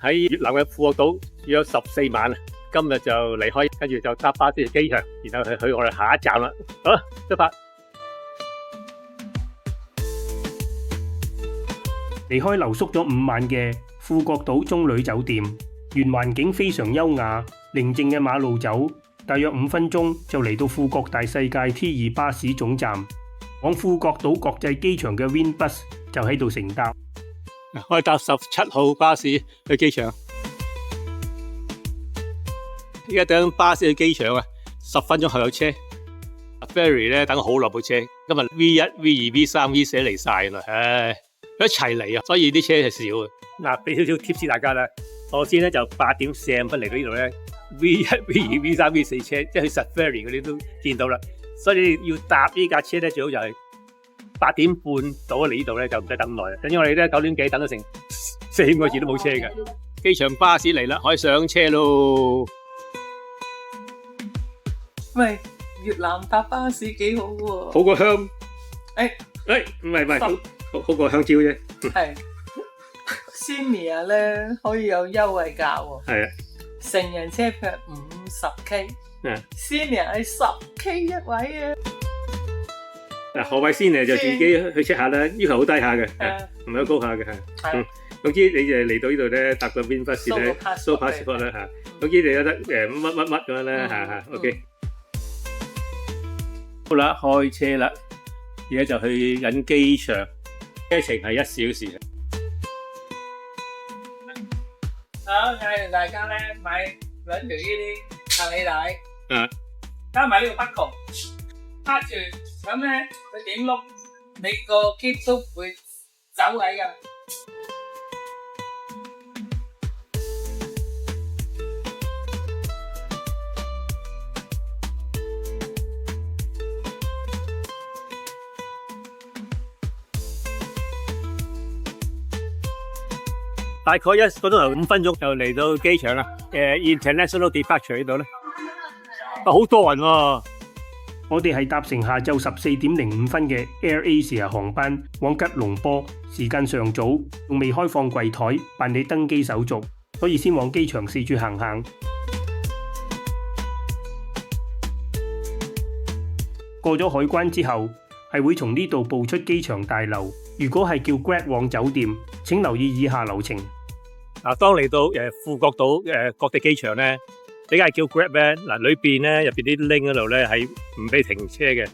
喺越南嘅富國島住咗14晚，今日就離開，跟住就搭巴士去機場，然後去我哋下一站啦。好啦，出發！離開留宿咗5晚嘅富國島中旅酒店，原環境非常優雅，寧靜嘅馬路走，大約5分鐘就嚟到富國大世界 T2 巴士總站，往富國島國際機場嘅 Winbus 就喺度乘搭。我係搭17號巴士去機場，依家等巴士去機場啊，10分鐘後有車。Ferry 咧等好耐部車，今日 V1、V2、V3、V4嚟晒啦，唉，一齊嚟啊，所以啲車係少啊。嗱，俾少少 tips 大家啦。我先咧就8點45分嚟到呢度咧 ，V1、V2、V3、V4 車，即係去 Ferry 嗰啲都見到啦。所以你要搭呢架車咧，最好就係8點半到嚟呢度咧，就唔使等耐。等於我哋咧9點幾等咗成4、5個字都冇車嘅。機場巴士嚟啦，可以上車咯。喂，越南搭巴士幾好喎，好過香，唔係，好過香蕉啫。係 Senior 咧可以有優惠價喎，係啊，成人車票50K， Senior 係10K 一位啊。嗱，何謂Senior就自己去 check 下啦，要求好低下嘅，唔係好高下嘅嚇。總之你就嚟到呢度咧，搭個 Winbus 咧 ，show passport 啦嚇。總之你有得乜咁樣咧嚇，OK。好啦，開車啦，而家就去緊機場，車程係1小時。好，嗌大家咧買兩條呢啲行李帶，加埋呢個北窮，拍住咁咧，佢點碌，你個篋都會走位噶。大概1個鐘頭5分鐘就嚟到機場啦。International Departure 呢度咧，好多人喎。我哋係搭乘下晝14點05分嘅 AirAsia 航班往吉隆坡，時間尚早，仲未開放櫃台辦理登機手續，所以先往機場四處行行。過咗海關之後，係會從呢度步出機場大樓。如果係叫 Grab 往酒店，請留意以下流程。嗱，當嚟到富國島國際機場咧，點解叫 Grab 咧？嗱，裏邊咧入邊啲 link 嗰度咧係唔俾停車嘅。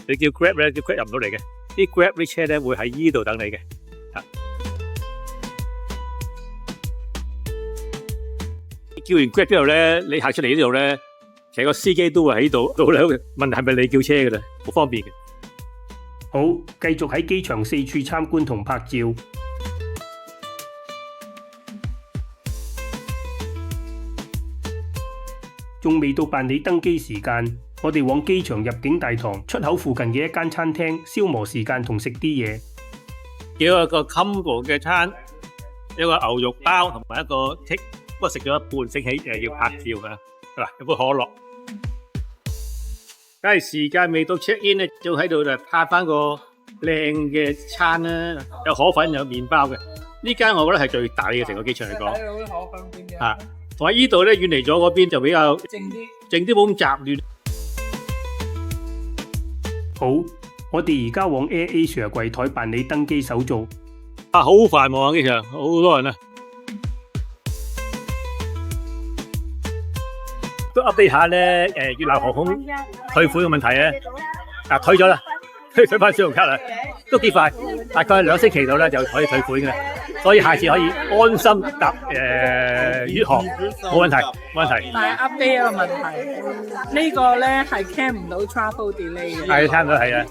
你叫 Grab 咧，叫 Grab 入唔到嚟嘅。啲 Grab 啲車咧會喺依度等你嘅。叫完 Grab 之後咧，你行出嚟呢度咧，其實個司機都會喺度，問係咪你叫車㗎啦，好方便嘅。好，繼續喺機場四處參觀同拍照。仲未到辦理登機時間，我哋往機場入境大堂出口附近嘅一間餐廳消磨時間同食啲嘢。叫一個 combo 嘅餐，一個牛肉包同埋一個 tick， 不過食咗一半，醒起要拍照㗎。嗱，有杯可樂。梗係時間未到 check in 咧，就喺度就拍翻個靚嘅餐啦，有河粉有麵包嘅。呢間我覺得係最大嘅成個機場嚟講。睇到啲河粉邊嘅？啊，同埋依度咧遠離咗嗰邊就比較靜啲，冇咁雜亂。好，我哋而家往 AirAsia 櫃台辦理登機手續。啊，好繁忙啊機場，好多人啊。都 update 下咧，越南航空退款嘅問題咧，退咗啦，退翻信用卡啦，都幾快，大概2星期到咧就可以退款嘅，所以下次可以安心搭越航，冇問題，冇問題。但係 update 一個問題，呢個咧係 can 唔到 travel delay 嘅。係，差唔多係啊。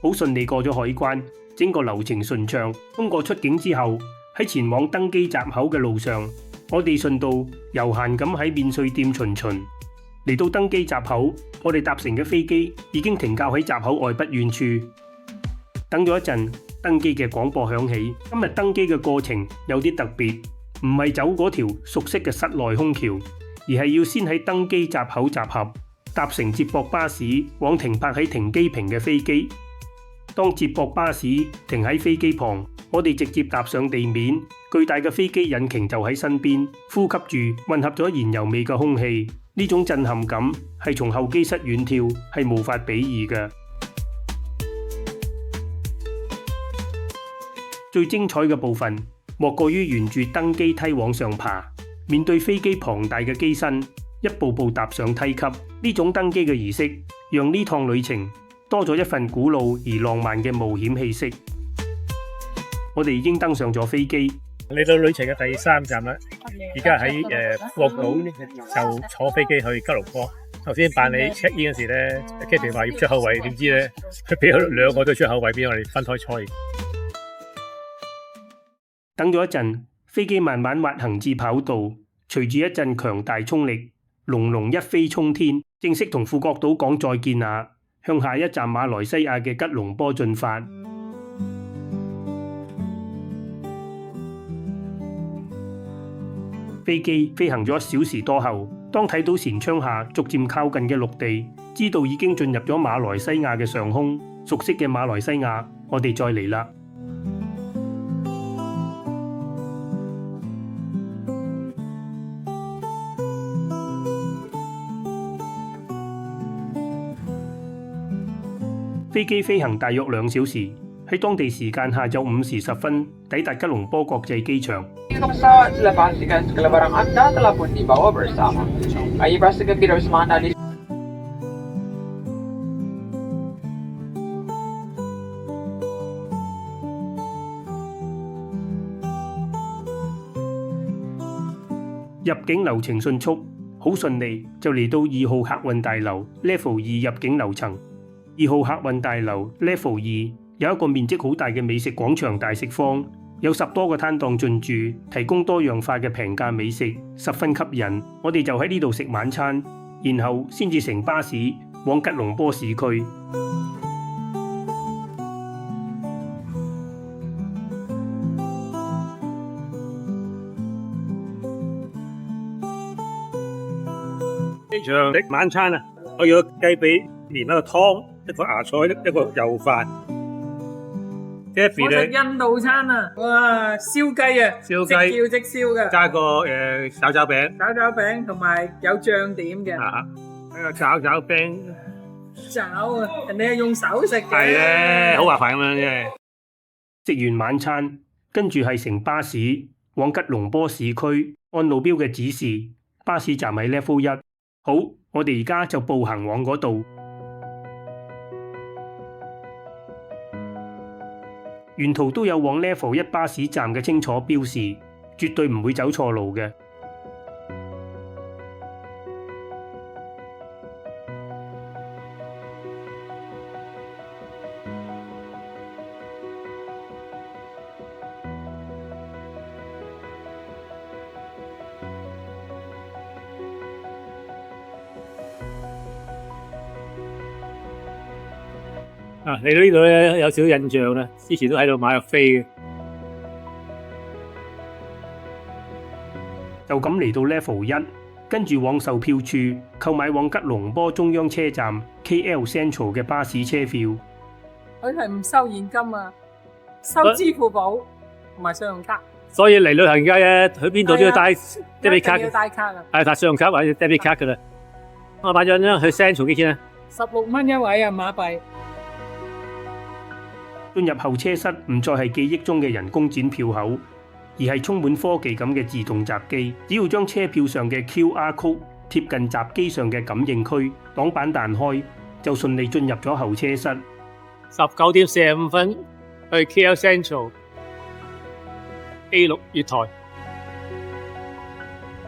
好順利過咗海關，整個流程順暢。通過出境之後，喺前往登機閘口嘅路上，我哋順道悠閒咁喺免稅店巡巡。嚟到登機閘口，我哋搭乘嘅飛機已經停靠喺閘口外不遠處。等咗一陣，登機嘅廣播響起。今日登機嘅過程有啲特別，唔係走嗰條熟悉嘅室內空橋，而係要先喺登機閘口集合，搭乘接駁巴士往停泊喺停機坪嘅飛機。當接駁巴士停喺飛機旁，我哋直接踏上地面，巨大嘅飛機引擎就喺身邊，呼吸住混合咗燃油味嘅空氣。呢種震撼感係從候機室遠眺係無法比擬嘅。最精彩嘅部分莫過於沿住登機梯往上爬，面對飛機龐大嘅機身，一步步踏上梯級。呢種登機嘅儀式，讓呢趟旅程多咗一份古老而浪漫嘅冒險氣息。我哋已經登上咗飛機，嚟到旅程嘅第3站啦。而家喺富國島就坐飛機去吉隆坡。頭先辦理 check in 嗰時咧，captain 話要出口位，點知咧佢俾咗2個都出口位俾我哋分開坐。等咗一陣，飛機慢慢滑行至跑道，隨住一陣強大衝力，隆隆一飛沖天，正式同富國島講再見啦，向下一站馬來西亞嘅吉隆坡進發。飛機飛行咗1小時多後，當睇到舷窗下逐漸靠近嘅陸地，知道已經進入咗馬來西亞嘅上空。熟悉嘅馬來西亞，我哋再嚟啦。飛機飛行大約2小時，喺當地時間下晝5時10分抵達吉隆坡國際機場。入境流程迅速，好順利就嚟到2號客運大樓 Level 2入境樓層。2號客運大樓 Level 2有一個面積好大嘅美食廣場大食坊，有10多個攤檔進駐，提供多樣化嘅平價美食，十分吸引。我哋就喺呢度食晚餐，然後先至乘巴士往吉隆坡市區。機場食晚餐啊！我要雞髀連一個湯，一個芽菜，一個油飯。我食印度餐啊！哇，燒雞啊，燒雞即叫即燒嘅，加個炒炒餅，炒炒餅同埋有醬點嘅。一個炒炒餅，炒啊！人哋係用手食嘅。係咧，好麻煩咁樣啫。食完晚餐，跟住係乘巴士往吉隆坡市區，按路標嘅指示，巴士站喺 Level 1。好，我哋而家就步行往嗰度。沿途都有往 Level 1巴士站嘅清楚標示，絕對唔會走錯路嘅。嚟到呢度咧有少少印象啦，之前都喺度買過飛嘅。就咁嚟到 Level 1，跟住往售票處購買往吉隆坡中央車站 KL Central 嘅巴士車票。佢係唔收現金啊，收支付寶同埋信用卡。所以嚟旅行家咧，去邊度都要帶 debit 卡嘅，要帶卡啊，係帶信用卡或者 debit 卡噶啦。我買咗張去 Central 幾錢啊？16蚊一位啊，馬幣。進入候車室唔再係記憶中嘅人工展票口，而係充滿科技感嘅自動閘機。只要將車票上嘅 QR code 貼近閘機上嘅感應區，擋板彈開，就順利進入咗候車室。19點45分去 KL Central A6 月台。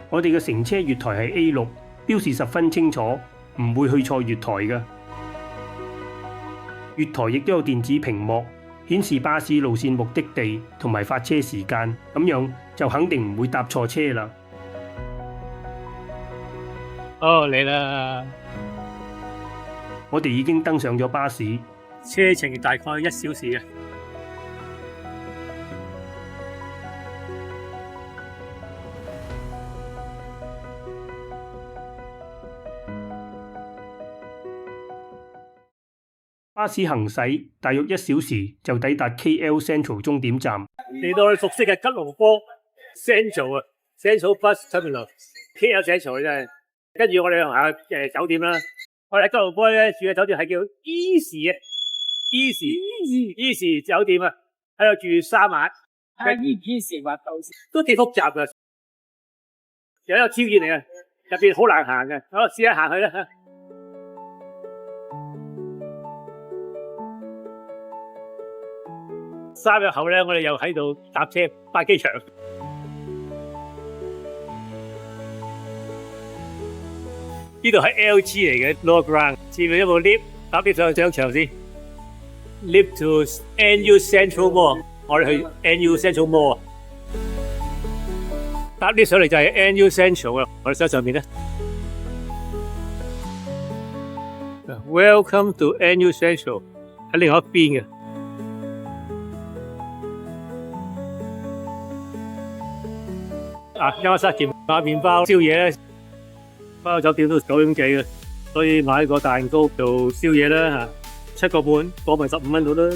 我哋嘅乘車月台係 A6，標示十分清楚，唔會去錯月台嘅。月台亦都有電子屏幕，顯示巴士路線、目的地同埋發車時間，咁樣就肯定唔會搭錯車啦。哦，嚟啦！我哋已經登上咗巴士，車程大概1小時嘅。巴士行駛大約1小時就抵達 KL Central 終點站。嚟到我哋熟悉嘅吉隆坡 Central 啊 ，Central Bus Terminal，KL Central 真係。跟住我哋行下酒店啦。我哋喺吉隆坡咧住嘅酒店係叫 Easy 啊 ，Easy 酒店啊，喺度住3晚。Easy 話到都幾複雜噶，有一個挑戰嚟嘅，入邊好難行嘅。好，試下行去啦。3日後咧，我哋又喺度搭車返機場。呢度係 LG 嚟嘅 Lower Ground， 前面有部 lift， 搭 lift 上去商場先。Lift to NU Central Mall， 我哋去 NU Central Mall。搭 lift 上嚟就係 NU Central 啦，我哋上面咧。Welcome to NU Central， 喺另外一邊嘅。因為塞住買麵包宵夜咧，返到酒店都9點幾嘅，所以買個蛋糕做宵夜啦嚇，7個半，過埋15蚊到啦。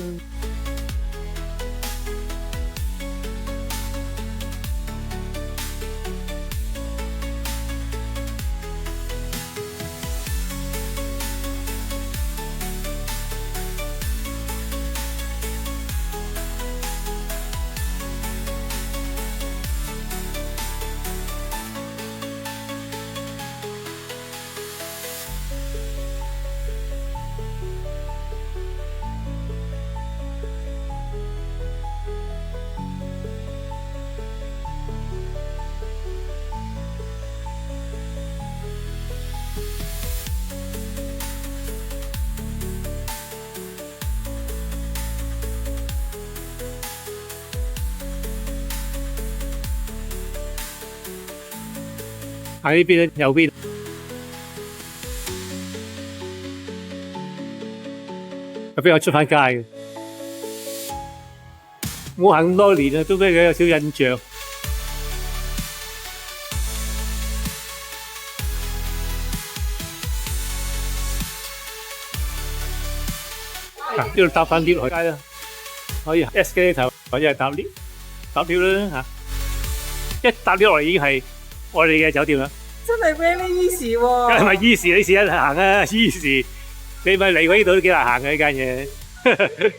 喺呢邊咧，右邊。入邊我出翻街嘅，我行咁多年啦，都俾佢有少印象。呢度搭翻 lift 落街啦，可以 escalator 或者係搭 lift 啦嚇，一搭 lift 落嚟已經係我哋嘅酒店啦。真係 very easy 喎！梗係咪 easy？ 你試下行啊 ，easy！ 你咪嚟過呢度都幾難行嘅呢間嘢。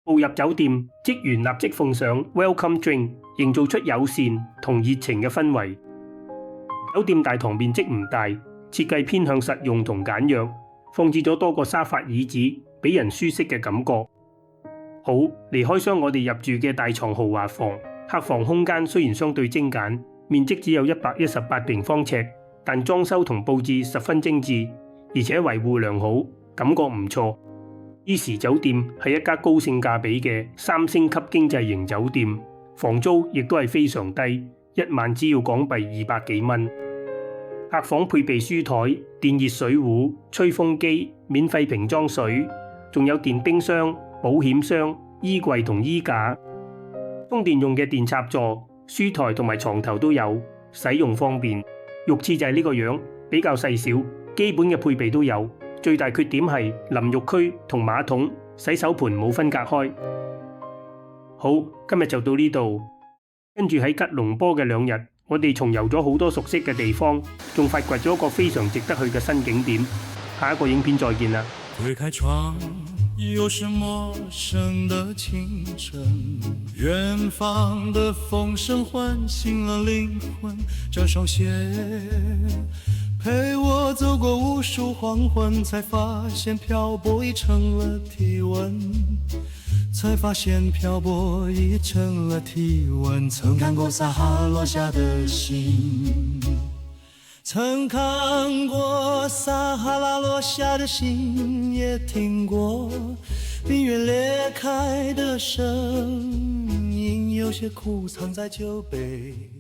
步入酒店，職員立即奉上 welcome drink， 營造出友善同熱情嘅氛圍。酒店大堂面積唔大，設計偏向實用同簡約，放置咗多個沙發椅子，俾人舒適嘅感覺。好，離開箱我哋入住嘅大床豪華房，客房空間雖然相對精簡，面積只有118平方尺，但裝修同佈置十分精緻，而且維護良好，感覺唔錯。Easy 酒店係一家高性價比嘅3星級經濟型酒店，房租亦都係非常低，1晚只要港幣200幾蚊。客房配備書台、電熱水壺、吹風機、免費瓶裝水，仲有電冰箱、保險箱、衣櫃同衣架，充電用嘅電插座、書台同埋床頭都有，使用方便。浴廁就係呢個樣，比較細小，基本嘅配備都有。最大缺點係淋浴區同馬桶、洗手盆冇分隔開。好，今日就到呢度。跟住喺吉隆坡嘅2日，我哋重遊咗好多熟悉嘅地方，仲發掘咗一個非常值得去嘅新景點。下一個影片再見啦！推開窗，又是陌生的清晨，遠方的風聲喚醒了靈魂，這雙鞋陪我走過無數黃昏，才發現漂泊已成了體溫，才發現漂泊已成了體溫。曾看過撒哈拉落下的星，曾看過撒哈拉落下的星，也聽過冰月裂開的聲音，有些苦藏在酒杯。